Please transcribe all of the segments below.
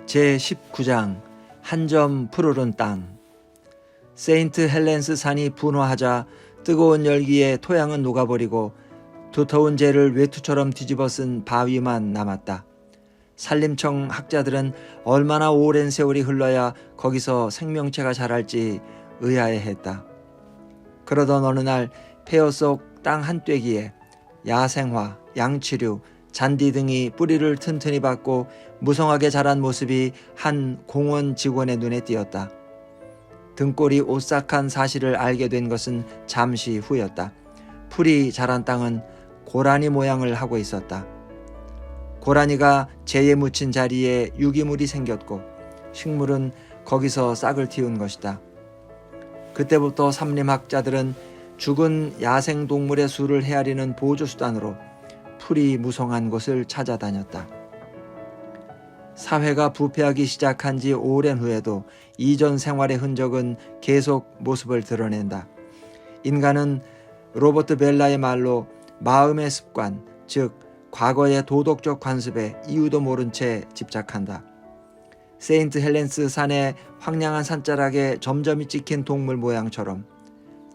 제19장 한 점 푸르른 땅. 세인트 헬렌스 산이 분화하자 뜨거운 열기에 토양은 녹아버리고 두터운 재를 외투처럼 뒤집어 쓴 바위만 남았다. 산림청 학자들은 얼마나 오랜 세월이 흘러야 거기서 생명체가 자랄지 의아해했다. 그러던 어느 날 폐허 속 땅 한떼기에 야생화, 양치류, 잔디 등이 뿌리를 튼튼히 받고 무성하게 자란 모습이 한 공원 직원의 눈에 띄었다. 등골이 오싹한 사실을 알게 된 것은 잠시 후였다. 풀이 자란 땅은 고라니 모양을 하고 있었다. 고라니가 재에 묻힌 자리에 유기물이 생겼고 식물은 거기서 싹을 틔운 것이다. 그때부터 산림학자들은 죽은 야생동물의 수를 헤아리는 보조수단으로 풀이 무성한 곳을 찾아다녔다. 사회가 부패하기 시작한 지 오랜 후에도 이전 생활의 흔적은 계속 모습을 드러낸다. 인간은 로버트 벨라의 말로 마음의 습관, 즉 과거의 도덕적 관습에 이유도 모른 채 집착한다. 세인트 헬렌스 산의 황량한 산자락에 점점이 찍힌 동물 모양처럼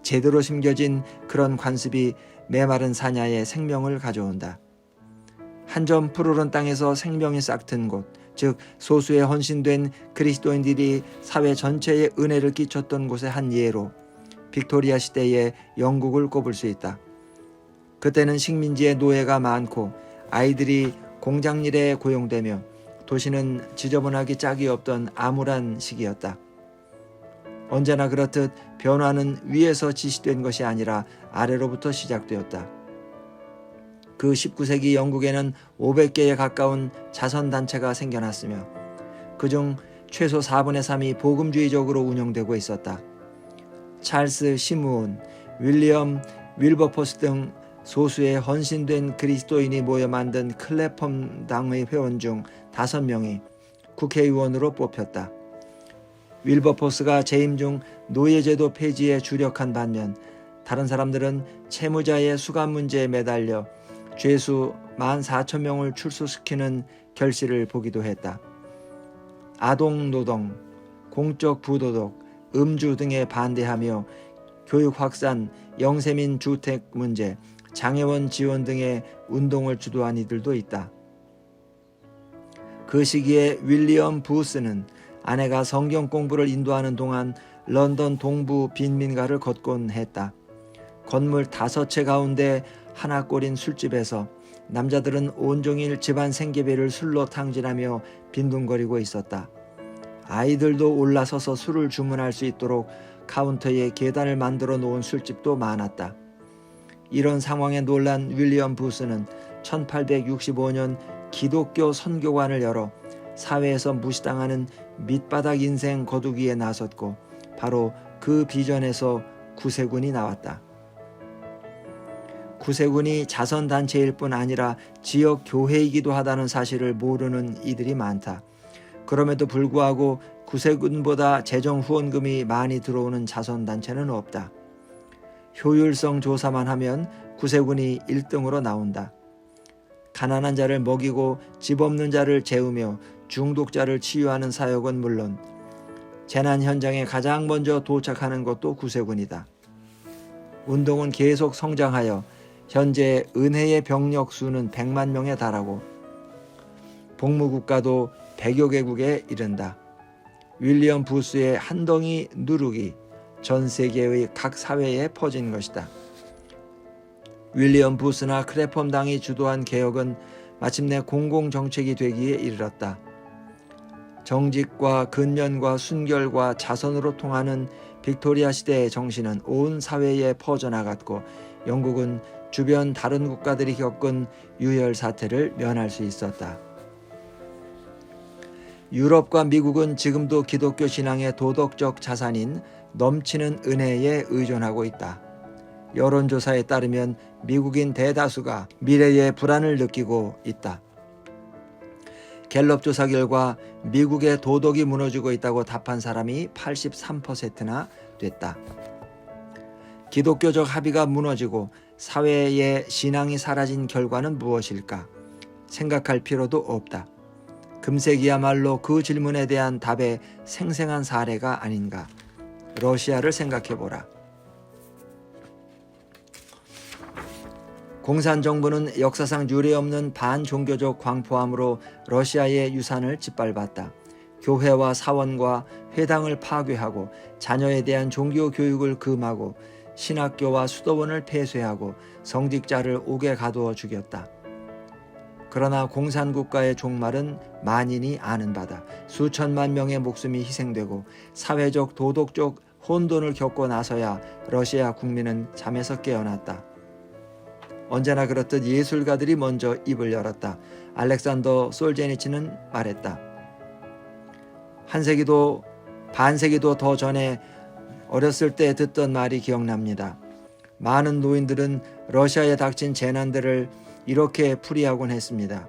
제대로 심겨진 그런 관습이 메마른 사냐에 생명을 가져온다. 한 점 푸르른 땅에서 생명이 싹튼 곳, 즉 소수의 헌신된 그리스도인들이 사회 전체에 은혜를 끼쳤던 곳의 한 예로 빅토리아 시대의 영국을 꼽을 수 있다. 그때는 식민지의 노예가 많고 아이들이 공장일에 고용되며 도시는 지저분하기 짝이 없던 암울한 시기였다. 언제나 그렇듯 변화는 위에서 지시된 것이 아니라 아래로부터 시작되었다. 그 19세기 영국에는 500개에 가까운 자선단체가 생겨났으며 그중 최소 4분의 3이 복음주의적으로 운영되고 있었다. 찰스 시므온, 윌리엄 윌버포스 등 소수의 헌신된 그리스도인이 모여 만든 클래펌 당의 회원 중 5명이 국회의원으로 뽑혔다. 윌버포스가 재임 중 노예제도 폐지에 주력한 반면 다른 사람들은 채무자의 수감 문제에 매달려 죄수 14,000명을 출소시키는 결실을 보기도 했다. 아동노동, 공적 부도덕, 음주 등에 반대하며 교육 확산, 영세민 주택 문제, 장애원 지원 등의 운동을 주도한 이들도 있다. 그 시기에 윌리엄 부스는 아내가 성경 공부를 인도하는 동안 런던 동부 빈민가를 걷곤 했다. 건물 5채 가운데 하나 꼴인 술집에서 남자들은 온종일 집안 생계비를 술로 탕진하며 빈둥거리고 있었다. 아이들도 올라서서 술을 주문할 수 있도록 카운터에 계단을 만들어 놓은 술집도 많았다. 이런 상황에 놀란 윌리엄 부스는 1865년 기독교 선교관을 열어 사회에서 무시당하는 밑바닥 인생 거두기에 나섰고 바로 그 비전에서 구세군이 나왔다. 구세군이 자선단체일 뿐 아니라 지역 교회이기도 하다는 사실을 모르는 이들이 많다. 그럼에도 불구하고 구세군보다 재정 후원금이 많이 들어오는 자선단체는 없다. 효율성 조사만 하면 구세군이 1등으로 나온다. 가난한 자를 먹이고 집 없는 자를 재우며 중독자를 치유하는 사역은 물론 재난 현장에 가장 먼저 도착하는 것도 구세군이다. 운동은 계속 성장하여 현재 은혜의 병력 수는 100만 명에 달하고 복무국가도 100여 개국에 이른다. 윌리엄 부스의 한 덩이 누룩이 전 세계의 각 사회에 퍼진 것이다. 윌리엄 부스나 클래펌당이 주도한 개혁은 마침내 공공정책이 되기에 이르렀다. 정직과 근면과 순결과 자선으로 통하는 빅토리아 시대의 정신은 온 사회에 퍼져나갔고 영국은 주변 다른 국가들이 겪은 유혈 사태를 면할 수 있었다. 유럽과 미국은 지금도 기독교 신앙의 도덕적 자산인 넘치는 은혜에 의존하고 있다. 여론조사에 따르면 미국인 대다수가 미래에 불안을 느끼고 있다. 갤럽 조사 결과 미국의 도덕이 무너지고 있다고 답한 사람이 83%나 됐다. 기독교적 합의가 무너지고 사회의 신앙이 사라진 결과는 무엇일까? 생각할 필요도 없다. 금색이야말로 그 질문에 대한 답의 생생한 사례가 아닌가. 러시아를 생각해보라. 공산정부는 역사상 유례없는 반종교적 광포함으로 러시아의 유산을 짓밟았다. 교회와 사원과 회당을 파괴하고 자녀에 대한 종교 교육을 금하고 신학교와 수도원을 폐쇄하고 성직자를 옥에 가두어 죽였다. 그러나 공산국가의 종말은 만인이 아는 바다. 수천만 명의 목숨이 희생되고 사회적 도덕적 혼돈을 겪고 나서야 러시아 국민은 잠에서 깨어났다. 언제나 그렇듯 예술가들이 먼저 입을 열었다. 알렉산더 솔제니치는 말했다. 반세기도 더 전에 어렸을 때 듣던 말이 기억납니다. 많은 노인들은 러시아에 닥친 재난들을 이렇게 풀이하곤 했습니다.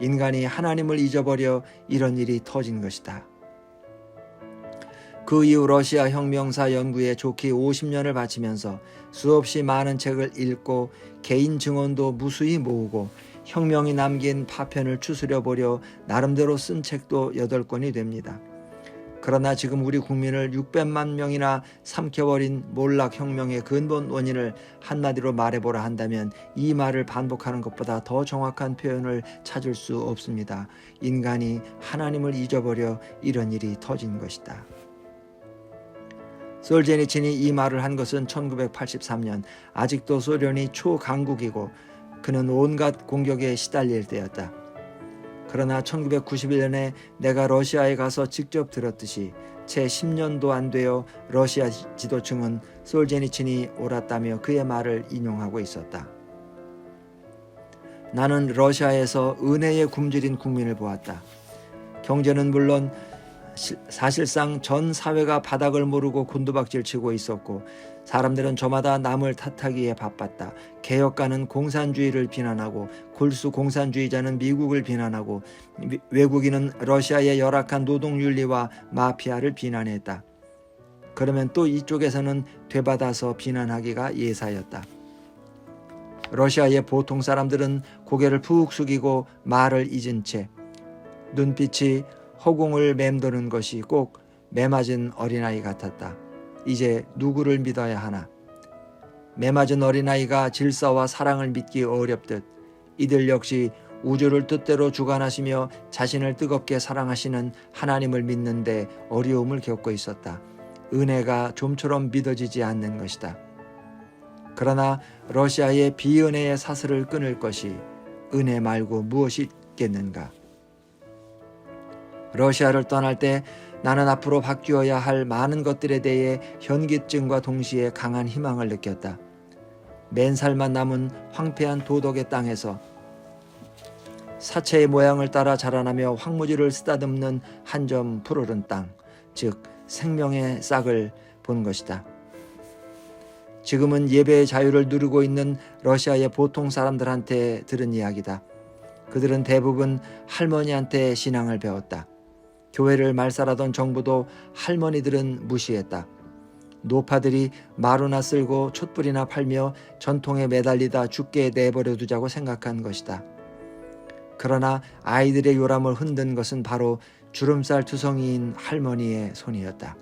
인간이 하나님을 잊어버려 이런 일이 터진 것이다. 그 이후 러시아 혁명사 연구에 좋게 50년을 바치면서 수없이 많은 책을 읽고 개인 증언도 무수히 모으고 혁명이 남긴 파편을 추스려보려 나름대로 쓴 책도 8권이 됩니다. 그러나 지금 우리 국민을 600만 명이나 삼켜버린 몰락혁명의 근본 원인을 한마디로 말해보라 한다면 이 말을 반복하는 것보다 더 정확한 표현을 찾을 수 없습니다. 인간이 하나님을 잊어버려 이런 일이 터진 것이다. 솔제니친이 이 말을 한 것은 1983년, 아직도 소련이 초강국이고 그는 온갖 공격에 시달릴 때였다. 그러나 1991년에 내가 러시아에 가서 직접 들었듯이 채 10년도 안 되어 러시아 지도층은 솔제니친이 옳았다며 그의 말을 인용하고 있었다. 나는 러시아에서 은혜에 굶주린 국민을 보았다. 경제는 물론 사실상 전 사회가 바닥을 모르고 곤두박질치고 있었고 사람들은 저마다 남을 탓하기에 바빴다. 개혁가는 공산주의를 비난하고 골수 공산주의자는 미국을 비난하고 외국인은 러시아의 열악한 노동윤리와 마피아를 비난했다. 그러면 또 이쪽에서는 되받아서 비난하기가 예사였다. 러시아의 보통 사람들은 고개를 푹 숙이고 말을 잊은 채 눈빛이 허공을 맴도는 것이 꼭 매맞은 어린아이 같았다. 이제 누구를 믿어야 하나? 매맞은 어린아이가 질서와 사랑을 믿기 어렵듯 이들 역시 우주를 뜻대로 주관하시며 자신을 뜨겁게 사랑하시는 하나님을 믿는데 어려움을 겪고 있었다. 은혜가 좀처럼 믿어지지 않는 것이다. 그러나 러시아의 비은혜의 사슬을 끊을 것이 은혜 말고 무엇이 있겠는가? 러시아를 떠날 때 나는 앞으로 바뀌어야 할 많은 것들에 대해 현기증과 동시에 강한 희망을 느꼈다. 맨살만 남은 황폐한 도덕의 땅에서 사체의 모양을 따라 자라나며 황무지를 쓰다듬는 한 점 푸르른 땅, 즉 생명의 싹을 본 것이다. 지금은 예배의 자유를 누리고 있는 러시아의 보통 사람들한테 들은 이야기다. 그들은 대부분 할머니한테 신앙을 배웠다. 교회를 말살하던 정부도 할머니들은 무시했다. 노파들이 마루나 쓸고 촛불이나 팔며 전통에 매달리다 죽게 내버려 두자고 생각한 것이다. 그러나 아이들의 요람을 흔든 것은 바로 주름살 투성이인 할머니의 손이었다.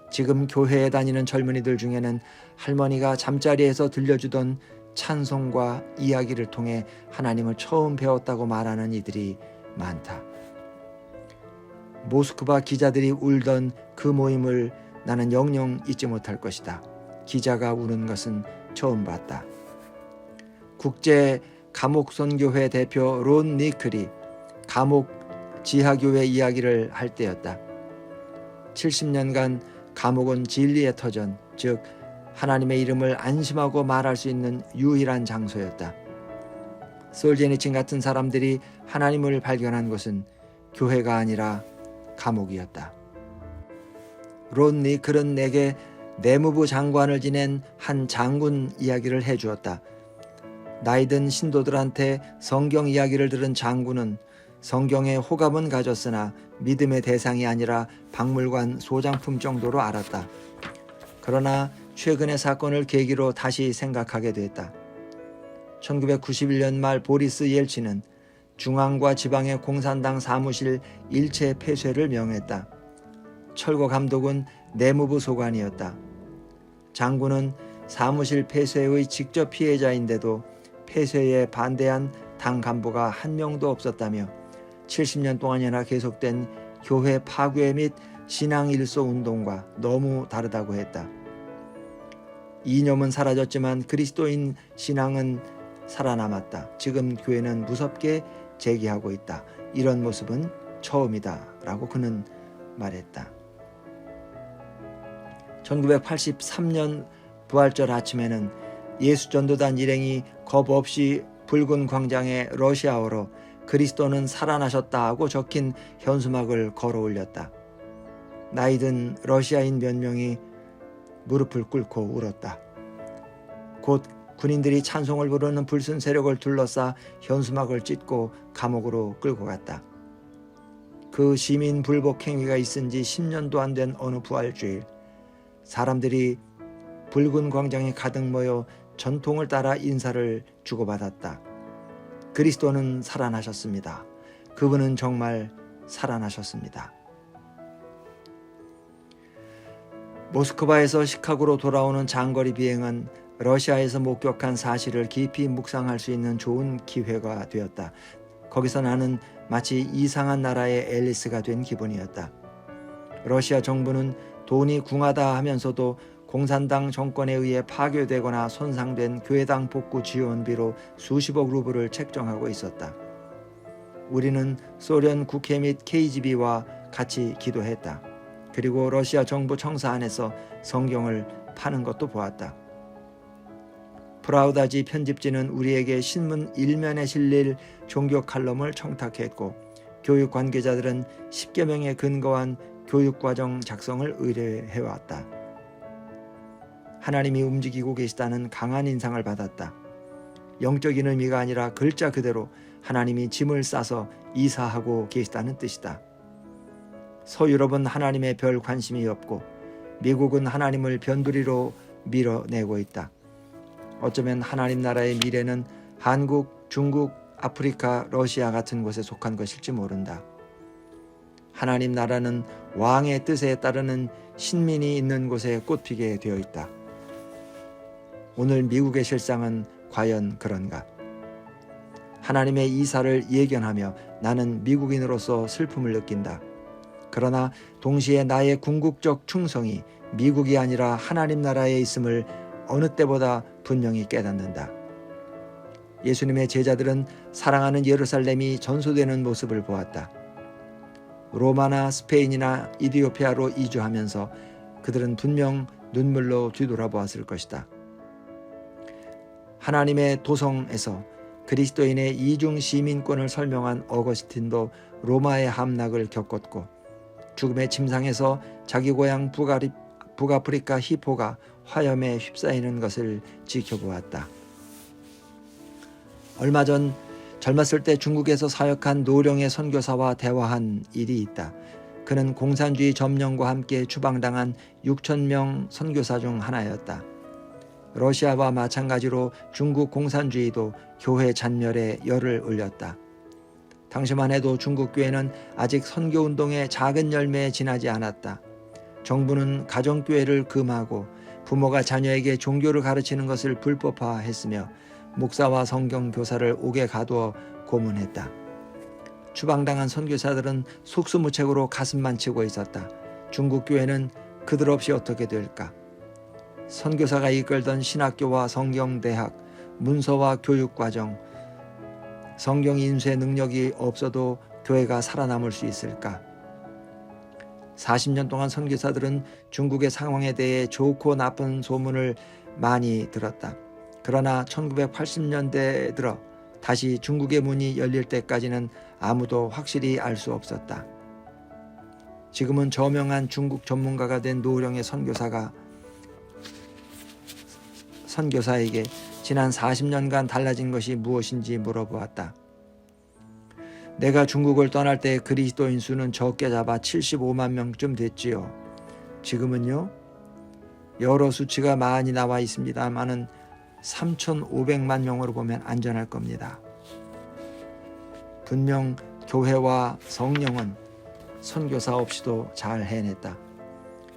지금 교회에 다니는 젊은이들 중에는 할머니가 잠자리에서 들려주던 찬송과 이야기를 통해 하나님을 처음 배웠다고 말하는 이들이 많다. 모스크바 기자들이 울던 그 모임을 나는 영영 잊지 못할 것이다. 기자가 우는 것은 처음 봤다. 국제 감옥선교회 대표 론 니클이 감옥 지하교회 이야기를 할 때였다. 70년간 감옥은 진리의 터전, 즉 하나님의 이름을 안심하고 말할 수 있는 유일한 장소였다. 솔제니친 같은 사람들이 하나님을 발견한 곳은 교회가 아니라 감옥이었다. 론 니클은 내게 내무부 장관을 지낸 한 장군 이야기를 해주었다. 나이든 신도들한테 성경 이야기를 들은 장군은 성경에 호감은 가졌으나 믿음의 대상이 아니라 박물관 소장품 정도로 알았다. 그러나 최근의 사건을 계기로 다시 생각하게 됐다. 1991년 말 보리스 옐친은 중앙과 지방의 공산당 사무실 일체 폐쇄를 명했다. 철거 감독은 내무부 소관이었다. 장군은 사무실 폐쇄의 직접 피해자인데도 폐쇄에 반대한 당 간부가 한 명도 없었다며 70년 동안이나 계속된 교회 파괴 및 신앙 일소 운동과 너무 다르다고 했다. 이념은 사라졌지만 그리스도인 신앙은 살아남았다. 지금 교회는 무섭게 재기하고 있다. 이런 모습은 처음이다 라고 그는 말했다. 1983년 부활절 아침에는 예수전도단 일행이 겁 없이 붉은 광장에 러시아어로 그리스도는 살아나셨다 하고 적힌 현수막을 걸어 올렸다. 나이든 러시아인 몇 명이 무릎을 꿇고 울었다. 곧 군인들이 찬송을 부르는 불순 세력을 둘러싸 현수막을 찢고 감옥으로 끌고 갔다. 그 시민 불복 행위가 있은 지 10년도 안 된 어느 부활주일, 사람들이 붉은 광장에 가득 모여 전통을 따라 인사를 주고받았다. 그리스도는 살아나셨습니다. 그분은 정말 살아나셨습니다. 모스크바에서 시카고로 돌아오는 장거리 비행은 러시아에서 목격한 사실을 깊이 묵상할 수 있는 좋은 기회가 되었다. 거기서 나는 마치 이상한 나라의 앨리스가 된 기분이었다. 러시아 정부는 돈이 궁하다 하면서도 공산당 정권에 의해 파괴되거나 손상된 교회당 복구 지원비로 수십억 루블을 책정하고 있었다. 우리는 소련 국회 및 KGB와 같이 기도했다. 그리고 러시아 정부 청사 안에서 성경을 파는 것도 보았다. 프라우다지 편집지는 우리에게 신문 일면에 실릴 종교 칼럼을 청탁했고, 교육 관계자들은 10계명에 근거한 교육과정 작성을 의뢰해왔다. 하나님이 움직이고 계시다는 강한 인상을 받았다. 영적인 의미가 아니라 글자 그대로 하나님이 짐을 싸서 이사하고 계시다는 뜻이다. 서유럽은 하나님의 별 관심이 없고 미국은 하나님을 변두리로 밀어내고 있다. 어쩌면 하나님 나라의 미래는 한국, 중국, 아프리카, 러시아 같은 곳에 속한 것일지 모른다. 하나님 나라는 왕의 뜻에 따르는 신민이 있는 곳에 꽃피게 되어 있다. 오늘 미국의 실상은 과연 그런가? 하나님의 이사를 예견하며 나는 미국인으로서 슬픔을 느낀다. 그러나 동시에 나의 궁극적 충성이 미국이 아니라 하나님 나라에 있음을 어느 때보다 분명히 깨닫는다. 예수님의 제자들은 사랑하는 예루살렘이 전소되는 모습을 보았다. 로마나 스페인이나 이디오피아로 이주하면서 그들은 분명 눈물로 뒤돌아보았을 것이다. 하나님의 도성에서 그리스도인의 이중 시민권을 설명한 어거스틴도 로마의 함락을 겪었고, 죽음의 침상에서 자기 고향 북아프리카 히포가 화염에 휩싸이는 것을 지켜보았다. 얼마 전 젊었을 때 중국에서 사역한 노령의 선교사와 대화한 일이 있다. 그는 공산주의 점령과 함께 추방당한 6,000명 선교사 중 하나였다. 러시아와 마찬가지로 중국 공산주의도 교회 잔멸에 열을 올렸다. 당시만 해도 중국 교회는 아직 선교운동의 작은 열매에 지나지 않았다. 정부는 가정교회를 금하고 부모가 자녀에게 종교를 가르치는 것을 불법화했으며 목사와 성경교사를 옥에 가두어 고문했다. 추방당한 선교사들은 속수무책으로 가슴만 치고 있었다. 중국 교회는 그들 없이 어떻게 될까? 선교사가 이끌던 신학교와 성경대학, 문서와 교육과정, 성경 인쇄 능력이 없어도 교회가 살아남을 수 있을까? 40년 동안 선교사들은 중국의 상황에 대해 좋고 나쁜 소문을 많이 들었다. 그러나 1980년대에 들어 다시 중국의 문이 열릴 때까지는 아무도 확실히 알 수 없었다. 지금은 저명한 중국 전문가가 된 노령의 선교사에게 지난 40년간 달라진 것이 무엇인지 물어보았다. 내가 중국을 떠날 때 그리스도인 수는 적게 잡아 75만 명쯤 됐지요. 지금은요? 여러 수치가 많이 나와 있습니다만은 3,500만 명으로 보면 안전할 겁니다. 분명 교회와 성령은 선교사 없이도 잘 해냈다.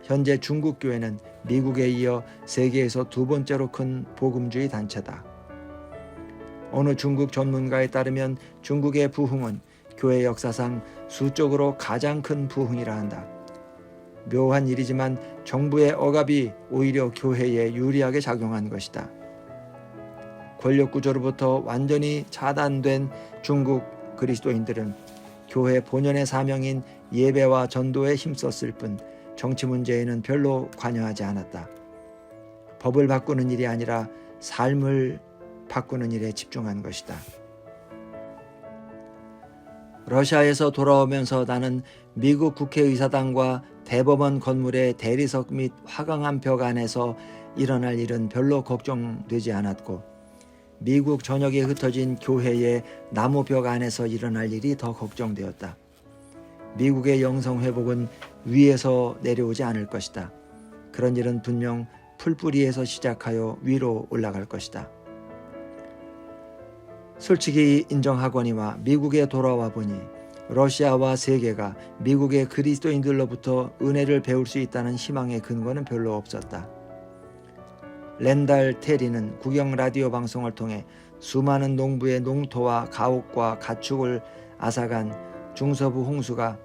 현재 중국 교회는 미국에 이어 세계에서 두 번째로 큰 복음주의 단체다. 어느 중국 전문가에 따르면 중국의 부흥은 교회 역사상 수적으로 가장 큰 부흥이라 한다. 묘한 일이지만 정부의 억압이 오히려 교회에 유리하게 작용한 것이다. 권력 구조로부터 완전히 차단된 중국 그리스도인들은 교회 본연의 사명인 예배와 전도에 힘썼을 뿐 정치 문제에는 별로 관여하지 않았다. 법을 바꾸는 일이 아니라 삶을 바꾸는 일에 집중한 것이다. 러시아에서 돌아오면서 나는 미국 국회의사당과 대법원 건물의 대리석 및 화강암 벽 안에서 일어날 일은 별로 걱정되지 않았고, 미국 전역에 흩어진 교회의 나무 벽 안에서 일어날 일이 더 걱정되었다. 미국의 영성 회복은 위에서 내려오지 않을 것이다. 그런 일은 분명 풀뿌리에서 시작하여 위로 올라갈 것이다. 솔직히 인정하거니와 미국에 돌아와 보니 러시아와 세계가 미국의 그리스도인들로부터 은혜를 배울 수 있다는 희망의 근거는 별로 없었다. 렌달 테리는 국영 라디오 방송을 통해 수많은 농부의 농토와 가옥과 가축을 앗아간 중서부 홍수가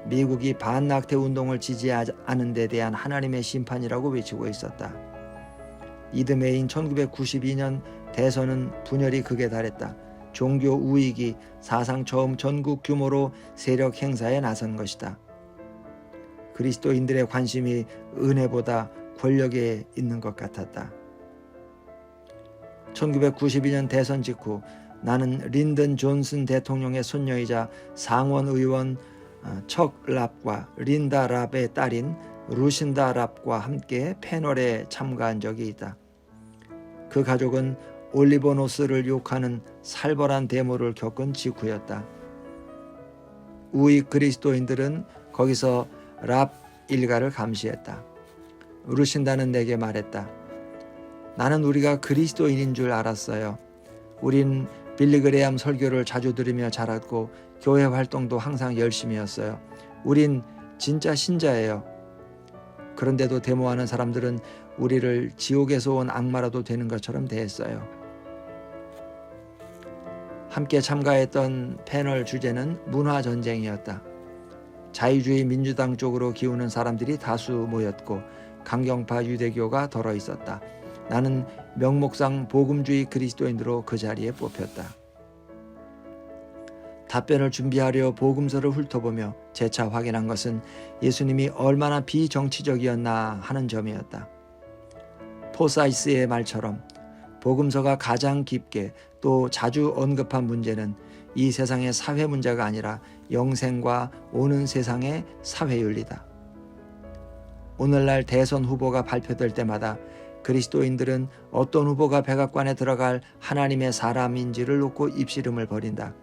미국이 반낙태 운동을 지지하지 않은 데 대한 하나님의 심판이라고 외치고 있었다. 이듬해인 1992년 대선은 분열이 극에 달했다. 종교 우익이 사상 처음 전국 규모로 세력 행사에 나선 것이다. 그리스도인들의 관심이 은혜보다 권력에 있는 것 같았다. 1992년 대선 직후 나는 린든 존슨 대통령의 손녀이자 상원 의원 척 랍과 린다 랍의 딸인 루신다 랍과 함께 패널에 참가한 적이 있다. 그 가족은 올리버노스를 욕하는 살벌한 데모를 겪은 직후였다. 우익 그리스도인들은 거기서 랍 일가를 감시했다. 루신다는 내게 말했다. 나는 우리가 그리스도인인 줄 알았어요. 우린 빌리그레암 설교를 자주 들으며 자랐고 교회 활동도 항상 열심히 했어요. 우린 진짜 신자예요. 그런데도 데모하는 사람들은 우리를 지옥에서 온 악마라도 되는 것처럼 대했어요. 함께 참가했던 패널 주제는 문화전쟁이었다. 자유주의 민주당 쪽으로 기우는 사람들이 다수 모였고 강경파 유대교가 덜어 있었다. 나는 명목상 복음주의 그리스도인으로 그 자리에 뽑혔다. 답변을 준비하려 복음서를 훑어보며 재차 확인한 것은 예수님이 얼마나 비정치적이었나 하는 점이었다. 포사이스의 말처럼 복음서가 가장 깊게 또 자주 언급한 문제는 이 세상의 사회 문제가 아니라 영생과 오는 세상의 사회윤리다. 오늘날 대선 후보가 발표될 때마다 그리스도인들은 어떤 후보가 백악관에 들어갈 하나님의 사람인지를 놓고 입씨름을 벌인다.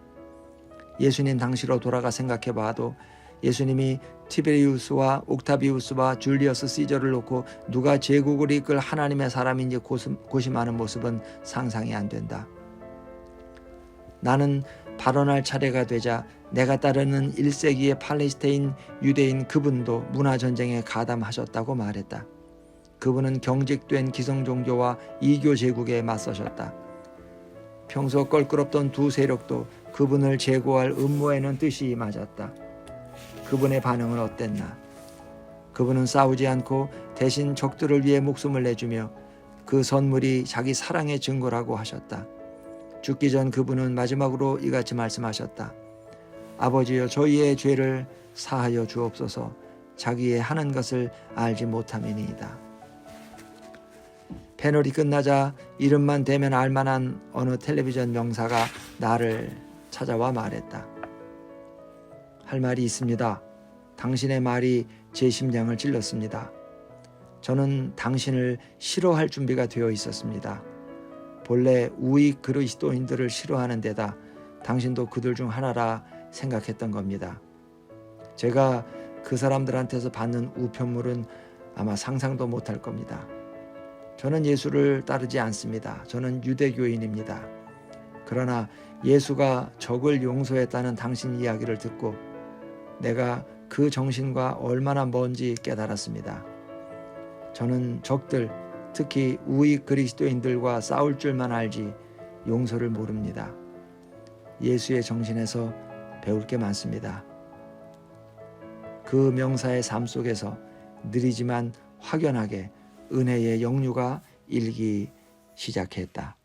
예수님 당시로 돌아가 생각해 봐도 예수님이 티베리우스와 옥타비우스와 줄리어스 시저를 놓고 누가 제국을 이끌 하나님의 사람인지 고심하는 모습은 상상이 안 된다. 나는 발언할 차례가 되자 내가 따르는 1세기의 팔레스타인 유대인 그분도 문화전쟁에 가담하셨다고 말했다. 그분은 경직된 기성종교와 이교 제국에 맞서셨다. 평소 껄끄럽던 두 세력도 그분을 제거할 음모에는 뜻이 맞았다. 그분의 반응은 어땠나? 그분은 싸우지 않고 대신 적들을 위해 목숨을 내주며 그 선물이 자기 사랑의 증거라고 하셨다. 죽기 전 그분은 마지막으로 이같이 말씀하셨다. 아버지여, 저희의 죄를 사하여 주옵소서. 자기의 하는 것을 알지 못함이니이다. 패널이 끝나자 이름만 대면 알만한 어느 텔레비전 명사가 나를 찾아와 말했다. 할 말이 있습니다. 당신의 말이 제 심장을 찔렀습니다. 저는 당신을 싫어할 준비가 되어 있었습니다. 본래 우익 그리스도인들을 싫어하는 데다 당신도 그들 중 하나라 생각했던 겁니다. 제가 그 사람들한테서 받는 우편물은 아마 상상도 못할 겁니다. 저는 예수를 따르지 않습니다. 저는 유대교인입니다. 그러나 예수가 적을 용서했다는 당신 이야기를 듣고 내가 그 정신과 얼마나 먼지 깨달았습니다. 저는 적들, 특히 우익 그리스도인들과 싸울 줄만 알지 용서를 모릅니다. 예수의 정신에서 배울 게 많습니다. 그 명사의 삶 속에서 느리지만 확연하게 은혜의 영유가 일기 시작했다.